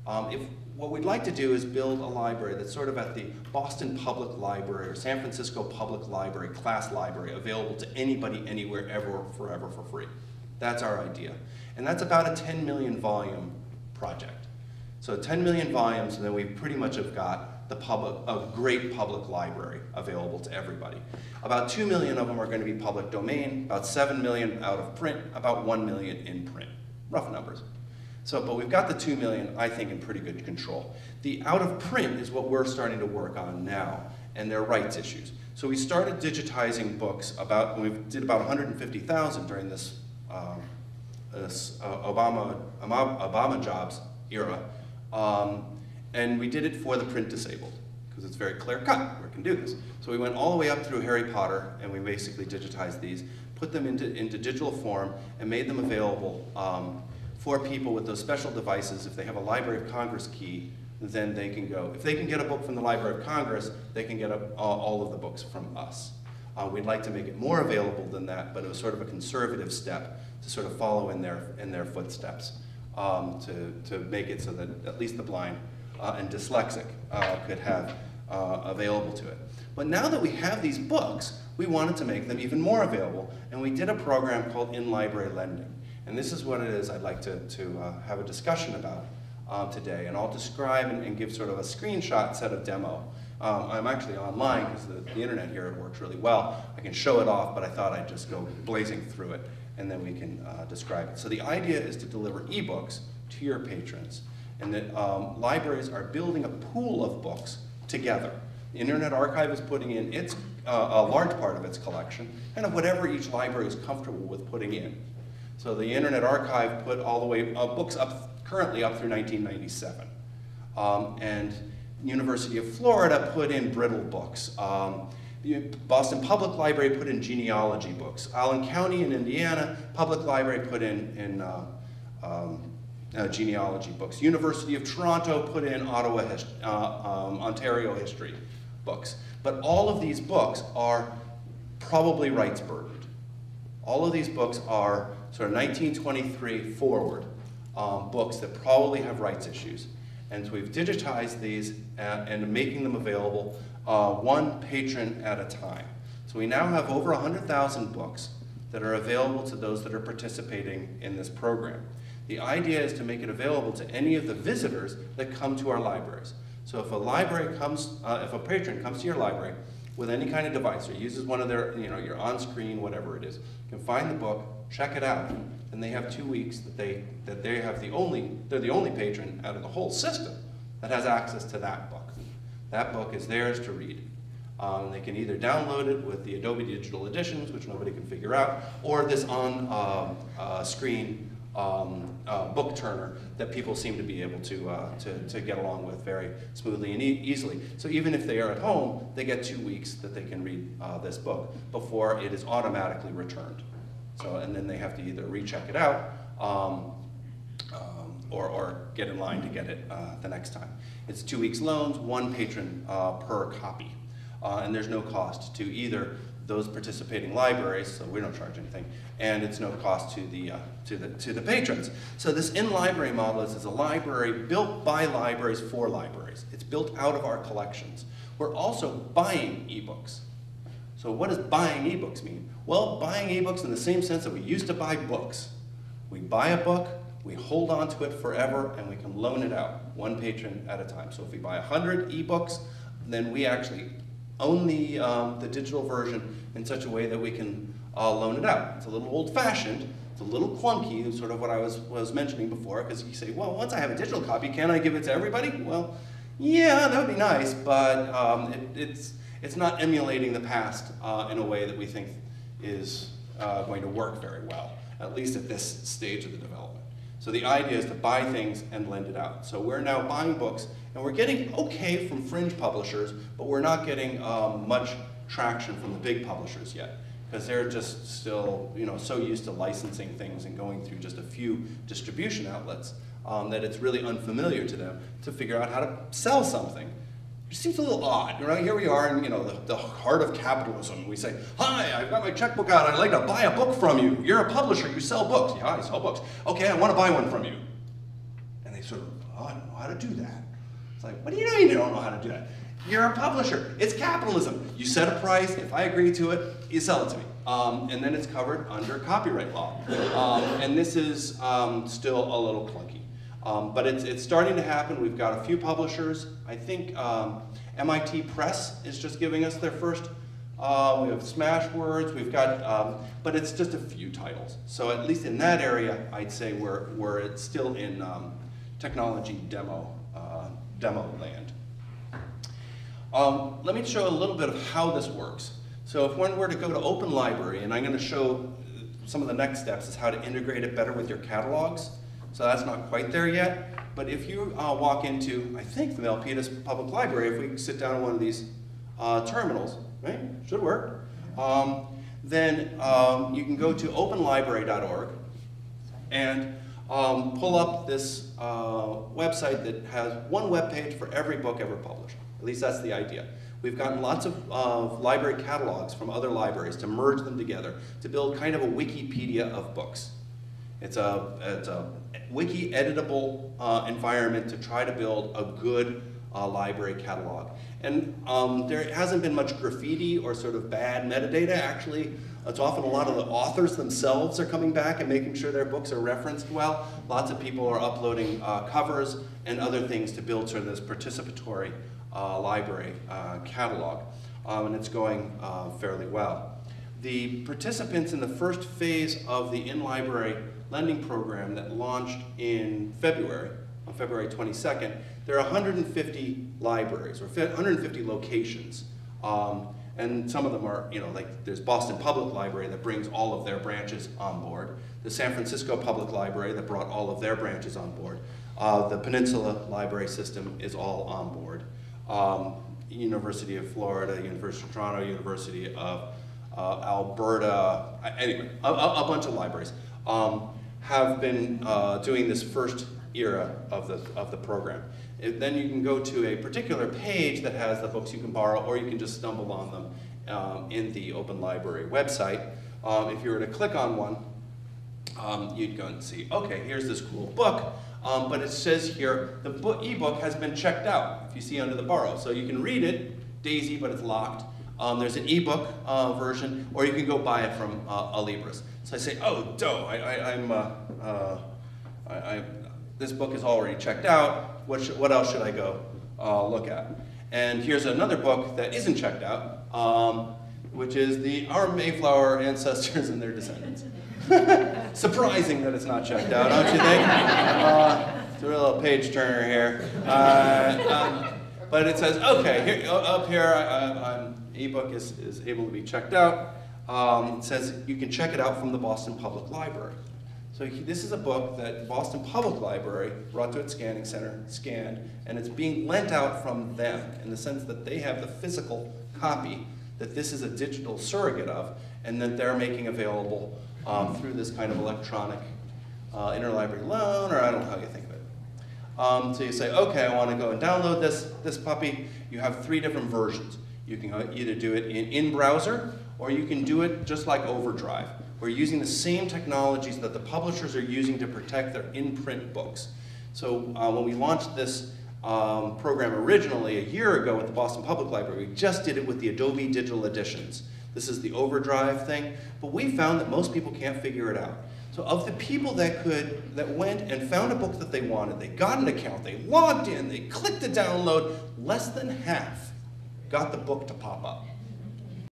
What we'd like to do is build a library that's sort of at the Boston Public Library or San Francisco Public Library class library, available to anybody, anywhere, ever, forever, for free. That's our idea. And that's about a 10 million volume project. So 10 million volumes, and then we pretty much have got a great public library available to everybody. About 2 million of them are going to be public domain, about 7 million out of print, about 1 million in print. Rough numbers. But we've got the 2 million, I think, in pretty good control. The out of print is what we're starting to work on now, and their rights issues. So we started digitizing books we did about 150,000 during this Obama jobs era. And we did it for the print disabled, because it's very clear cut, we can do this. So we went all the way up through Harry Potter, and we basically digitized these, put them into digital form, and made them available for people with those special devices. If they have a Library of Congress key, then they can go. If they can get a book from the Library of Congress, they can get all of the books from us. We'd like to make it more available than that, but it was sort of a conservative step to sort of follow in their footsteps, to make it so that at least the blind and dyslexic could have available to it. But now that we have these books, we wanted to make them even more available, and we did a program called In-Library Lending. And this is what it is I'd like to have a discussion about today, and I'll describe and give sort of a screenshot set of demo. I'm actually online because the internet here works really well. I can show it off, but I thought I'd just go blazing through it, and then we can describe it. So the idea is to deliver ebooks to your patrons, and that libraries are building a pool of books together. The Internet Archive is putting in a large part of its collection, and of whatever each library is comfortable with putting in. So the Internet Archive put all the way books currently up through 1997. And University of Florida put in brittle books. The Boston Public Library put in genealogy books. Allen County in Indiana Public Library put in genealogy books. University of Toronto put in Ontario history books. But all of these books are probably rights burdened. All of these books are sort of 1923 forward books that probably have rights issues. And so we've digitized these and making them available one patron at a time. So we now have over 100,000 books that are available to those that are participating in this program. The idea is to make it available to any of the visitors that come to our libraries. So if if a patron comes to your library with any kind of device or uses one of their, your on-screen, whatever it is, you can find the book, check it out, and they have 2 weeks they're the only patron out of the whole system that has access to that book. That book is theirs to read. They can either download it with the Adobe Digital Editions, which nobody can figure out, or this on-screen book turner that people seem to be able to get along with very smoothly and easily. So even if they are at home, they get 2 weeks that they can read this book before it is automatically returned. So, and then they have to either recheck it out or get in line to get it the next time. It's 2 weeks loans, one patron per copy. And there's no cost to either those participating libraries, so we don't charge anything, and it's no cost to the patrons. So this in-library model is a library built by libraries for libraries. It's built out of our collections. We're also buying ebooks. So what does buying ebooks mean? Well, buying ebooks in the same sense that we used to buy books. We buy a book, we hold on to it forever, and we can loan it out, one patron at a time. So if we buy 100 ebooks, then we actually own the digital version in such a way that we can loan it out. It's a little old-fashioned, it's a little clunky, sort of what I was mentioning before, because you say, well, once I have a digital copy, can I give it to everybody? Well, yeah, that would be nice, but it's not emulating the past in a way that we think is going to work very well, at least at this stage of the development. So the idea is to buy things and lend it out. So we're now buying books, and we're getting okay from fringe publishers, but we're not getting much traction from the big publishers yet, because they're just still so used to licensing things and going through just a few distribution outlets that it's really unfamiliar to them to figure out how to sell something. It seems a little odd, right? Here we are in the heart of capitalism. We say, hi, I've got my checkbook out, I'd like to buy a book from you. You're a publisher, you sell books. Yeah, I sell books. Okay, I want to buy one from you. And they sort of, oh, I don't know how to do that. It's like, what do you mean you don't know how to do that? You're a publisher. It's capitalism. You set a price. If I agree to it, you sell it to me. And then it's covered under copyright law. And this is still a little clunky. But it's starting to happen. We've got a few publishers. I think MIT Press is just giving us their first. We have Smashwords. We've got, but it's just a few titles. So at least in that area, I'd say we're still in technology demo land. Let me show a little bit of how this works. So if one were to go to Open Library, and I'm going to show some of the next steps is how to integrate it better with your catalogs. So that's not quite there yet. But if you walk into, I think, the Milpitas Public Library, if we sit down in one of these terminals, right, should work, then you can go to openlibrary.org and pull up this website that has one web page for every book ever published. At least that's the idea. We've gotten lots of library catalogs from other libraries to merge them together to build kind of a Wikipedia of books. It's a wiki editable environment to try to build a good library catalog. And there hasn't been much graffiti or sort of bad metadata. Actually, it's often a lot of the authors themselves are coming back and making sure their books are referenced well. Lots of people are uploading covers and other things to build sort of this participatory library catalog, and it's going fairly well. The participants in the first phase of the in-library lending program that launched in February, on February 22nd, there are 150 libraries, or 150 locations. And some of them are, you know, like there's Boston Public Library that brings all of their branches on board. The San Francisco Public Library that brought all of their branches on board. The Peninsula Library System is all on board. University of Florida, University of Toronto, University of Alberta, anyway, a bunch of libraries have been doing this first era of the program. Then you can go to a particular page that has the books you can borrow, or you can just stumble on them in the Open Library website. If you were to click on one, you'd go and see, okay, here's this cool book, but it says here the ebook has been checked out, if you see under the borrow. So you can read it, Daisy, but it's locked. There's an ebook version, or you can go buy it from a Libris. So I say, oh, dough, this book is already checked out. What else should I go look at? And here's another book that isn't checked out, which is Our Mayflower Ancestors and Their Descendants. Surprising that it's not checked out, don't you think? It's a real page turner here. But it says, okay, here, up here, ebook is able to be checked out. It says you can check it out from the Boston Public Library. So this is a book that Boston Public Library brought to its scanning center, scanned, and it's being lent out from them in the sense that they have the physical copy that this is a digital surrogate of, and that they're making available through this kind of electronic interlibrary loan, or I don't know how you think of it. So you say, okay, I want to go and download this puppy. You have 3 different versions. You can either do it in browser, or you can do it just like Overdrive. We're using the same technologies that the publishers are using to protect their in-print books. So when we launched this program originally a year ago at the Boston Public Library, we just did it with the Adobe Digital Editions. This is the Overdrive thing, but we found that most people can't figure it out. So of the people that went and found a book that they wanted, they got an account, they logged in, they clicked to download, less than half got the book to pop up.